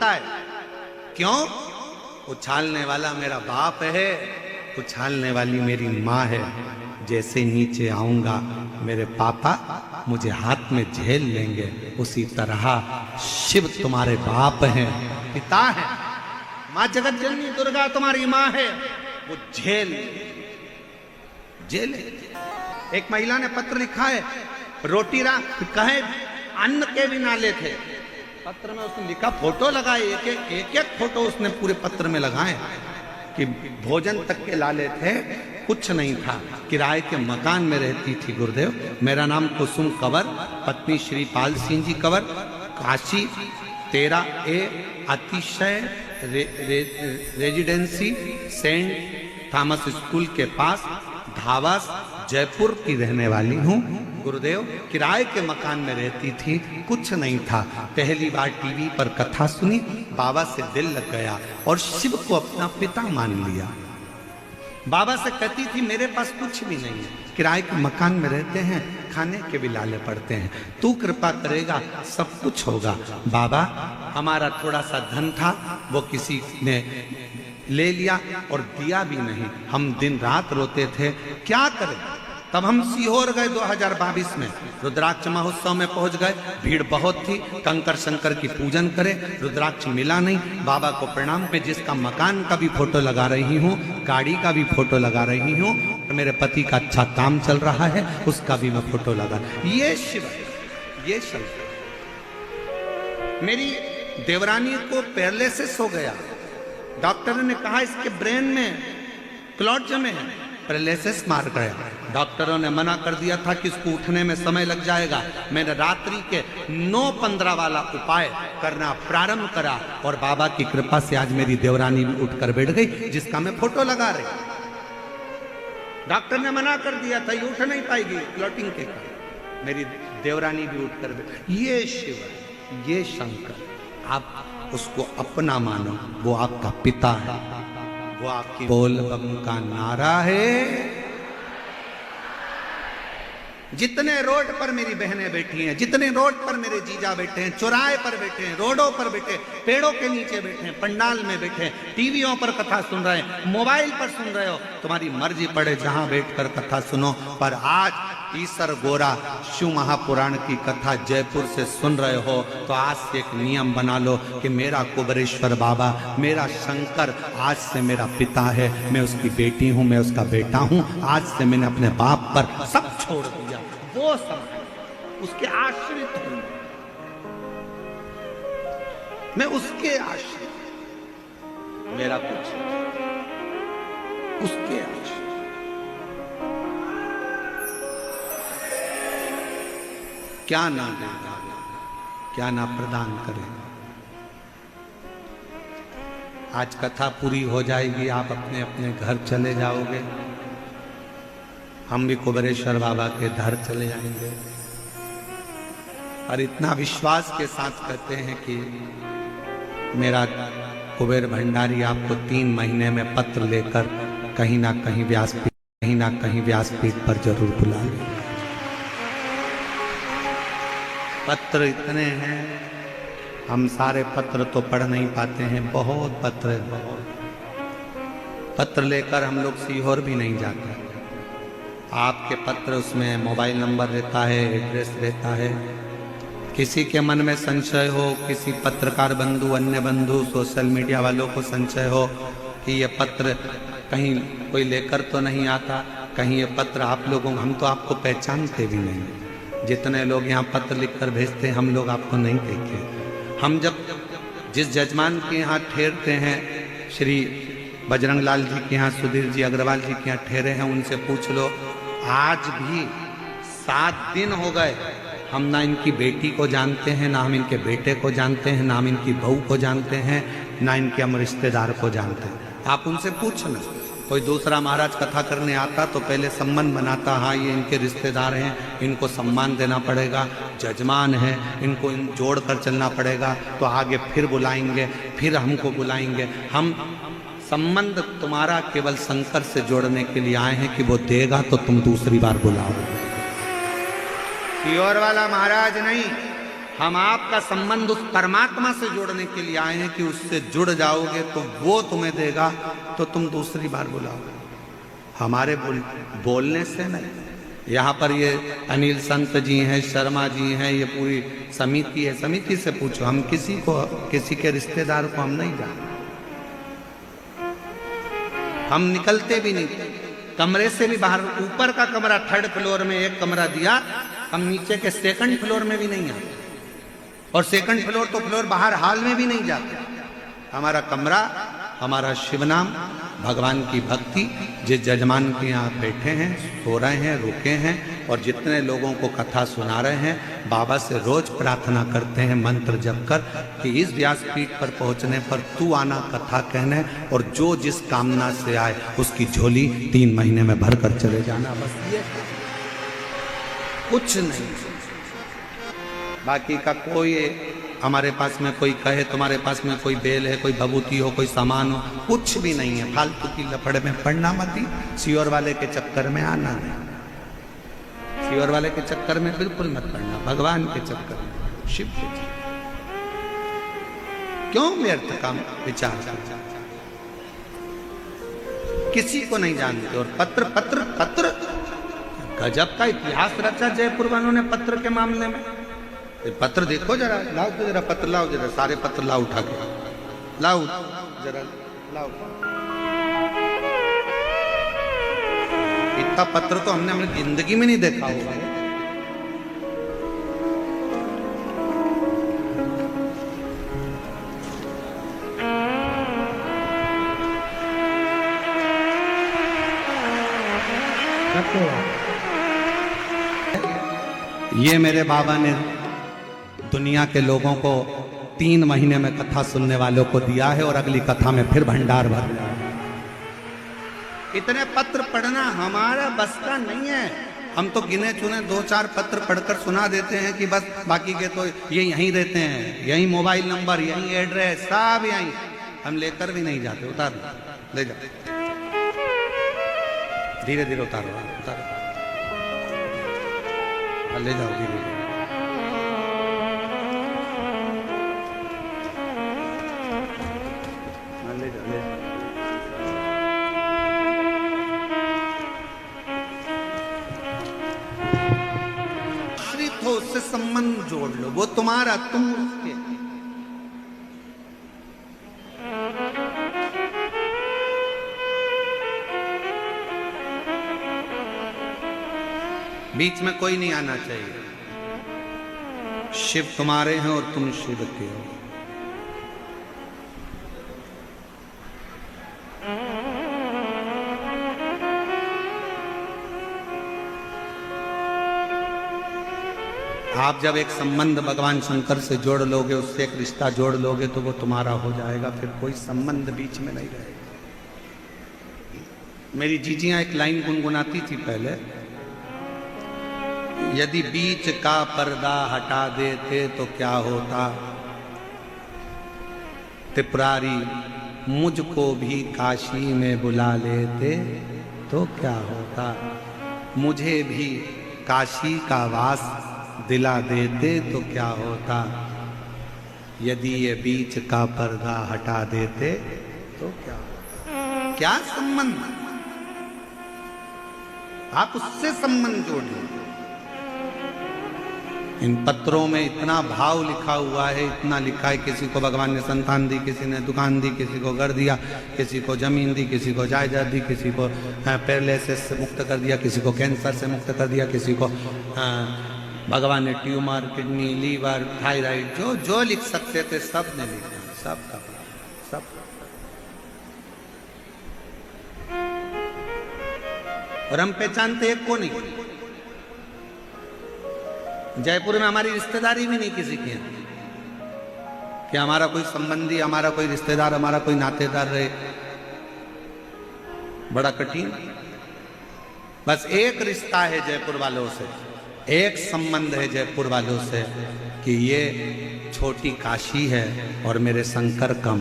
लगता है। क्यों? उछालने वाला मेरा बाप है, उछालने वाली मेरी माँ है। जैसे नीचे आऊंगा मेरे पापा मुझे हाथ में झेल लेंगे, उसी तरह शिव तुम्हारे बाप हैं, पिता है। माँ जगत जननी दुर्गा तुम्हारी माँ है, वो झेल। एक महिला ने पत्र लिखा है, रोटी कहे अन्न के भी नाले थे। पत्र में उसने लिखा, फोटो लगाए, एक फोटो उसने पूरे पत्र में लगाए कि भोजन तक के लाले थे, कुछ नहीं था। किराए के मकान में रहती थी गुरुदेव। मेरा नाम कुसुम कंवर, पत्नी श्री पाल सिंह जी कंवर, काशी 13A अतिशय रेजिडेंसी सेंट थॉमस स्कूल के पास धावास जयपुर की रहने वाली हूँ। गुरुदेव किराए के मकान में रहती थी, कुछ नहीं था। पहली बार टीवी पर कथा सुनी, बाबा से दिल लग गया और शिव को अपना पिता मान लिया। बाबा से कहती थी, मेरे पास कुछ भी नहीं है, किराए के मकान में रहते हैं, खाने के भी लाले पड़ते हैं, तू कृपा करेगा सब कुछ होगा। बाबा हमारा थोड़ा सा धन था, वो किसी ने ले लिया और दिया भी नहीं। हम दिन रात रोते थे, क्या करें। तब हम सीहोर गए 2022 में, रुद्राक्ष महोत्सव में पहुंच गए। भीड़ बहुत थी, कंकर शंकर की पूजन करे, रुद्राक्ष मिला नहीं। बाबा को प्रणाम। में जिसका मकान का भी फोटो लगा रही हूँ, गाड़ी का भी फोटो लगा रही हूँ, मेरे पति का अच्छा काम चल रहा है, उसका भी मैं फोटो लगा। ये शिव, ये शिव। मेरी देवरानी को पैरालिसिस हो गया। डॉक्टर ने कहा इसके ब्रेन में क्लॉट जमे हैं, पैरालिसिस मार गया। डॉक्टरों ने मना कर दिया था कि इसको उठने में समय लग जाएगा। मैंने रात्रि के 9:15 वाला उपाय करना प्रारंभ करा और बाबा की कृपा से आज मेरी देवरानी भी उठकर बैठ गई, जिसका मैं फोटो लगा रही। डॉक्टर ने मना कर दिया था, ये उठ नहीं पाएगी क्लॉटिंग के कारण। मेरी देवरानी भी उठकर बैठ। ये शिव, ये शंकर, आप उसको अपना मानो, वो आपका पिता है, वो आपकी बोल बम का नारा है। जितने रोड पर मेरी बहनें बैठी हैं, जितने रोड पर मेरे जीजा बैठे हैं, चौराहे पर बैठे हैं, रोडों पर बैठे, पेड़ों के नीचे बैठे हैं, पंडाल में बैठे हैं, टीवियों पर कथा सुन रहे हैं, मोबाइल पर सुन रहे हो, तुम्हारी मर्जी पड़े जहां बैठकर कथा सुनो। पर आज ईसर गोरा शिव महापुराण की कथा जयपुर से सुन रहे हो तो आज से एक नियम बना लो कि मेरा कुबेरेश्वर बाबा, मेरा शंकर आज से मेरा पिता है, मैं उसकी बेटी हूँ, मैं उसका बेटा हूँ। आज से मैंने अपने बाप पर सब छोड़ दिया, वो सब उसके आश्रित हूँ, मैं उसके आश्रित, मेरा कुछ उसके आश्रित। क्या ना देगा, क्या ना प्रदान करेगा। आज कथा पूरी हो जाएगी, आप अपने अपने घर चले जाओगे, हम भी कुबेरेश्वर बाबा के घर चले जाएंगे। और इतना विश्वास के साथ कहते हैं कि मेरा कुबेर भंडारी आपको 3 महीने में पत्र लेकर कहीं ना कहीं व्यासपीठ पर जरूर बुला ले। पत्र इतने हैं, हम सारे पत्र तो पढ़ नहीं पाते हैं, बहुत पत्र है, बहुत पत्र लेकर हम लोग सीहोर भी नहीं जाते। आपके पत्र, उसमें मोबाइल नंबर रहता है, एड्रेस रहता है। किसी के मन में संशय हो, किसी पत्रकार बंधु, अन्य बंधु, सोशल मीडिया वालों को संशय हो कि ये पत्र कहीं कोई लेकर तो नहीं आता, कहीं ये पत्र आप लोगों, हम तो आपको पहचानते भी नहीं। जितने लोग यहाँ पत्र लिखकर भेजते हैं, हम लोग आपको नहीं देखे। हम जब जिस जजमान के यहाँ ठहरते हैं, श्री बजरंग लाल जी के यहाँ, सुधीर जी अग्रवाल जी के यहाँ ठहरे हैं, उनसे पूछ लो, आज भी 7 दिन हो गए, हम ना इनकी बेटी को जानते हैं, ना हम इनके बेटे को जानते हैं, ना हम इनकी बहू को जानते हैं, ना इनके हम रिश्तेदार को जानते हैं। आप उनसे पूछना। कोई दूसरा महाराज कथा करने आता तो पहले सम्मान बनाता, हाँ ये इनके रिश्तेदार हैं, इनको सम्मान देना पड़ेगा, जजमान है, इनको जोड़ कर चलना पड़ेगा, तो आगे फिर बुलाएंगे, फिर हमको बुलाएंगे। हम संबंध तुम्हारा केवल शंकर से जोड़ने के लिए आए हैं कि वो देगा तो तुम दूसरी बार बुलाओ। सीहोर वाला महाराज नहीं, हम आपका संबंध उस परमात्मा से जोड़ने के लिए आए हैं कि उससे जुड़ जाओगे तो वो तुम्हें देगा, तो तुम दूसरी बार बुलाओगे। हमारे बोलने से नहीं। यहाँ पर ये अनिल संत जी हैं, शर्मा जी हैं, ये पूरी समिति है, समिति से पूछो। हम किसी के रिश्तेदार को हम नहीं जानते, हम निकलते भी नहीं, कमरे से भी बाहर। ऊपर का कमरा 3rd फ्लोर में एक कमरा दिया, हम नीचे के 2nd फ्लोर में भी नहीं आते, और 2nd फ्लोर तो फ्लोर बाहर हॉल में भी नहीं जाते। हमारा कमरा, हमारा शिव नाम, भगवान की भक्ति। जिस जजमान के यहाँ बैठे हैं, सो रहे हैं, रुके हैं, और जितने लोगों को कथा सुना रहे हैं, बाबा से रोज प्रार्थना करते हैं मंत्र जप कर कि इस व्यासपीठ पर पहुँचने पर तू आना कथा कहने, और जो जिस कामना से आए उसकी झोली 3 महीने में भर कर चले जाना। बस ये, कुछ नहीं। बाकी का कोई, हमारे पास में कोई कहे तुम्हारे पास में कोई बेल है, कोई भभूति हो, कोई सामान हो, कुछ भी नहीं है। फालतू की लफड़े में पड़ना मत ही, सियोर वाले के चक्कर में आना नहीं। सियोर वाले के चक्कर में बिल्कुल मत पड़ना, भगवान के चक्कर में, शिव के चक्कर। क्यों व्यर्थ का विचार? किसी को नहीं जानते। और पत्र पत्र पत्र गजब का इतिहास रचा जयपुर वालों ने पत्र के मामले में। पत्र देखो जरा, लाओ तो जरा पत्र लाओ, जरा सारे पत्र लाओ, उठा के लाओ जरा, लाओ। इतना पत्र तो हमने अपनी जिंदगी में नहीं देखा होगा। ये मेरे बाबा ने दुनिया के लोगों को 3 महीने में कथा सुनने वालों को दिया है, और अगली कथा में फिर भंडार भर। इतने पत्र पढ़ना हमारा बस का नहीं है। हम तो गिने चुने 2-4 पत्र पढ़कर सुना देते हैं कि बस, बाकी के तो ये यहीं रहते हैं, यहीं मोबाइल नंबर, यहीं एड्रेस, सब यहीं। हम लेकर भी नहीं जाते। उतार, ले जाओ, धीरे धीरे उतारो, उतारो, ले जाओ धीरे। आश्रित हो, उससे संबंध जोड़ लो, वो तुम्हारा, तुम उसके। बीच में कोई नहीं आना चाहिए। शिव तुम्हारे हैं और तुम शिव के हो। आप जब एक संबंध भगवान शंकर से जोड़ लोगे, उससे एक रिश्ता जोड़ लोगे, तो वो तुम्हारा हो जाएगा, फिर कोई संबंध बीच में नहीं रहेगा। मेरी जीजियां एक लाइन गुनगुनाती थी पहले, यदि बीच का पर्दा हटा देते तो क्या होता, त्रिपुरारी मुझको भी काशी में बुला लेते तो क्या होता, मुझे भी काशी का वास दिला देते तो क्या होता, यदि ये बीच का पर्दा हटा देते तो क्या होता। क्या संबंध? आप उससे संबंध जोड़िए। इन पत्रों में इतना भाव लिखा हुआ है, इतना लिखा है। किसी को भगवान ने संतान दी, किसी ने दुकान दी, किसी को घर दिया, किसी को जमीन दी, किसी को जायदाद दी, किसी को पैरालिसिस से मुक्त कर दिया, किसी को कैंसर से मुक्त कर दिया, किसी को भगवान ने ट्यूमर, किडनी, लीवर, थायराइड, जो जो लिख सकते थे सब ने लिखा, सब का सब। और हम पहचानते एक को नहीं। जयपुर में हमारी रिश्तेदारी भी नहीं किसी की है कि हमारा कोई संबंधी, हमारा कोई रिश्तेदार, हमारा कोई नातेदार रहे। बड़ा कठिन। बस एक रिश्ता है जयपुर वालों से, एक संबंध है जयपुर वालों से कि ये छोटी काशी है और मेरे शंकर का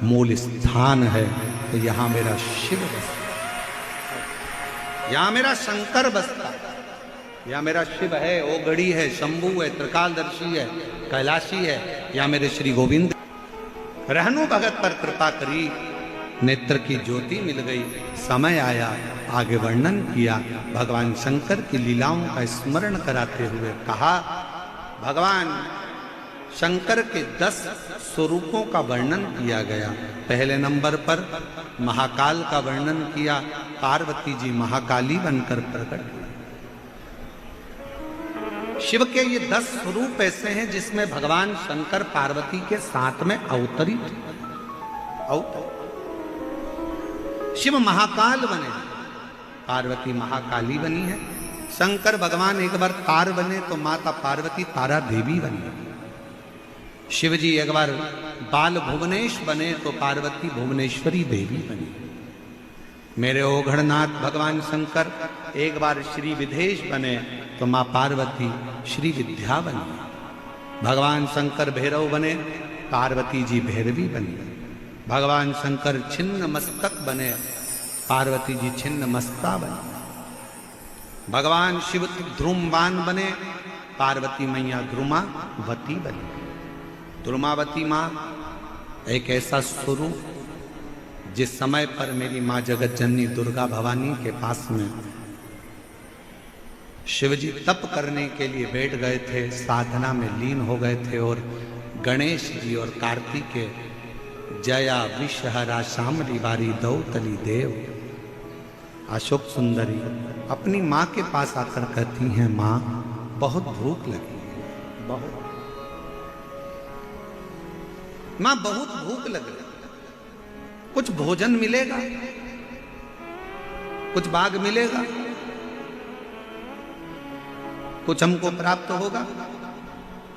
मूल स्थान है, तो यहाँ मेरा शिव बसता, यहाँ मेरा शंकर बसता। या मेरा शिव है, ओगड़ी है, शंभू है, त्रिकालदर्शी है, कैलाशी है, या मेरे श्री गोविंद। रहनु भगत पर कृपा करी, नेत्र की ज्योति मिल गई। समय आया, आगे वर्णन किया भगवान शंकर की लीलाओं का स्मरण कराते हुए कहा, भगवान शंकर के 10 स्वरूपों का वर्णन किया गया। पहले नंबर पर महाकाल का वर्णन किया, पार्वती जी महाकाली बनकर प्रकट हुई। शिव के ये 10 स्वरूप ऐसे हैं जिसमें भगवान शंकर पार्वती के साथ में अवतरित। शिव महाकाल बने, पार्वती महाकाली बनी है। शंकर भगवान एक बार तार बने तो माता पार्वती तारा देवी बनी। शिव जी एक बार बाल भुवनेश बने तो पार्वती भुवनेश्वरी देवी बनी। मेरे ओघड़नाथ भगवान शंकर एक बार श्री विदेश बने तो मां पार्वती श्री विद्या बनी। भगवान शंकर भैरव बने, पार्वती जी भैरवी बनी। भगवान शंकर छिन्न मस्तक बने, पार्वती जी छिन्न मस्ता बनी। भगवान शिव ध्रुमवान बने, पार्वती मैया ध्रुमावती बनी। ध्रुमावती मां एक ऐसा स्वरूप जिस समय पर मेरी मां जगत जननी दुर्गा भवानी के पास में शिवजी तप करने के लिए बैठ गए थे, साधना में लीन हो गए थे, और गणेश जी और कार्तिकेय जया विषहरा शामली बारी दौतली देव अशोक सुंदरी अपनी मां के पास आकर कहती हैं, मां बहुत भूख लगी, बहुत मां बहुत भूख लग रही, कुछ भोजन मिलेगा, कुछ बाग मिलेगा, कुछ हमको प्राप्त होगा।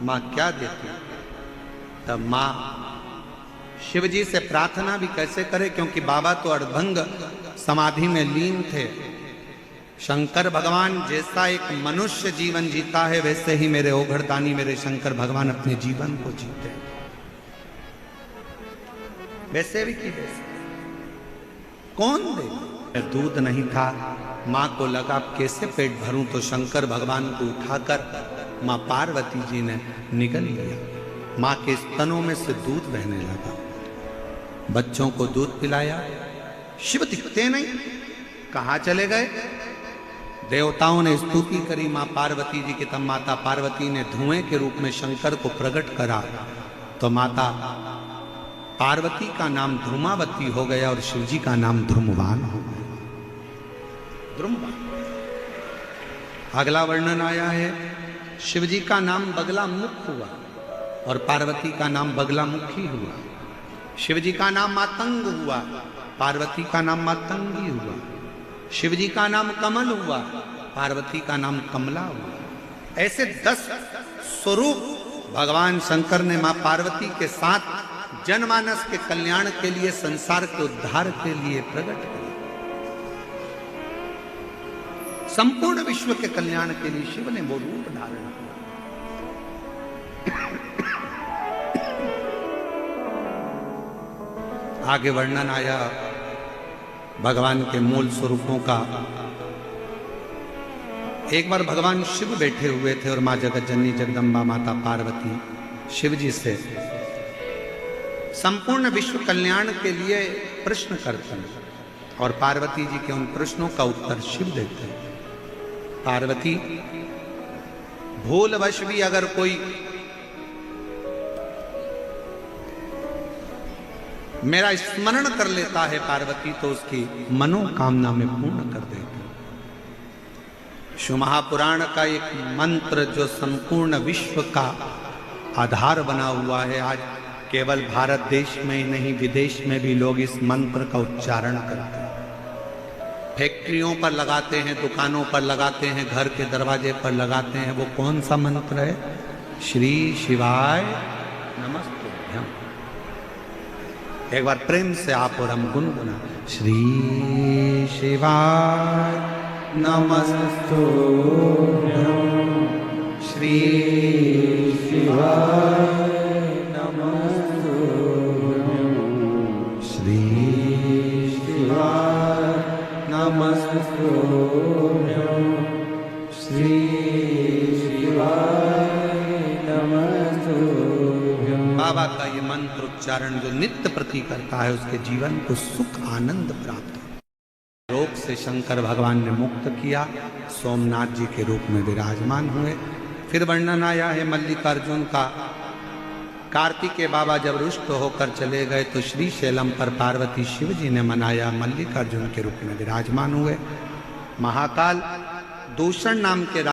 मां क्या देती? तब मां शिव जी से प्रार्थना भी कैसे करे, क्योंकि बाबा तो अर्धभंग समाधि में लीन थे। शंकर भगवान जैसा एक मनुष्य जीवन जीता है, वैसे ही मेरे ओघड़दानी मेरे शंकर भगवान अपने जीवन को जीते हैं। वैसे भी की वैसे कौन दे? दूध नहीं था, मां को लगा कैसे पेट भरूं, तो शंकर भगवान को उठाकर मां पार्वती जी ने निगल लिया। मां के स्तनों में से दूध बहने लगा, बच्चों को दूध पिलाया। शिव दिखते नहीं, कहां चले गए? देवताओं ने स्तुति करी मां पार्वती जी की, तब माता पार्वती ने धुएं के रूप में शंकर को प्रकट करा, तो माता पार्वती का नाम ध्रुमावती हो गया और शिवजी का नाम ध्रुमवान हो गया। ध्रुमवान। अगला वर्णन आया है, शिवजी का नाम बगला मुख हुआ और पार्वती का नाम बगला मुखी हुआ। शिवजी का नाम मातंग हुआ, पार्वती का नाम मातंगी हुआ। शिवजी का नाम कमल हुआ, पार्वती का नाम कमला हुआ। ऐसे 10 स्वरूप भगवान शंकर ने मां पार्वती के साथ जनमानस के कल्याण के लिए, संसार के उद्धार के लिए प्रकट किए। संपूर्ण विश्व के कल्याण के लिए शिव ने वो रूप धारण किया। आगे वर्णन आया भगवान के मूल स्वरूपों का। एक बार भगवान शिव बैठे हुए थे और मां जगत जननी जगदम्बा माता पार्वती शिव जी से संपूर्ण विश्व कल्याण के लिए प्रश्न करते हैं, और पार्वती जी के उन प्रश्नों का उत्तर शिव देते हैं। पार्वती, भूलवश भी अगर कोई मेरा स्मरण कर लेता है पार्वती, तो उसकी मनोकामना में पूर्ण कर देती। शिव महापुराण का एक मंत्र जो संपूर्ण विश्व का आधार बना हुआ है, आज केवल भारत देश में ही नहीं विदेश में भी लोग इस मंत्र का उच्चारण करते हैं। फैक्ट्रियों पर लगाते हैं, दुकानों पर लगाते हैं, घर के दरवाजे पर लगाते हैं। वो कौन सा मंत्र है? श्री शिवाय नमस्तुभ्यम। एक बार प्रेम से आप और हम गुनगुना, श्री शिवाय नमस्तुभ्यम, श्री शिवाय श्री शिवाय नमस्तुभ्यं। बाबा का ये मंत्र उच्चारण जो नित्य प्रति करता है उसके जीवन को सुख आनंद प्राप्त हो। रोग से शंकर भगवान ने मुक्त किया, सोमनाथ जी के रूप में विराजमान हुए। फिर वर्णन आया है मल्लिकार्जुन का। कार्तिकेय बाबा जब रुष्ट होकर चले गए तो श्री शैलम पर पार्वती शिव जी ने मनाया, मल्लिकार्जुन के रूप में विराजमान हुए। महाकाल दूषण नाम के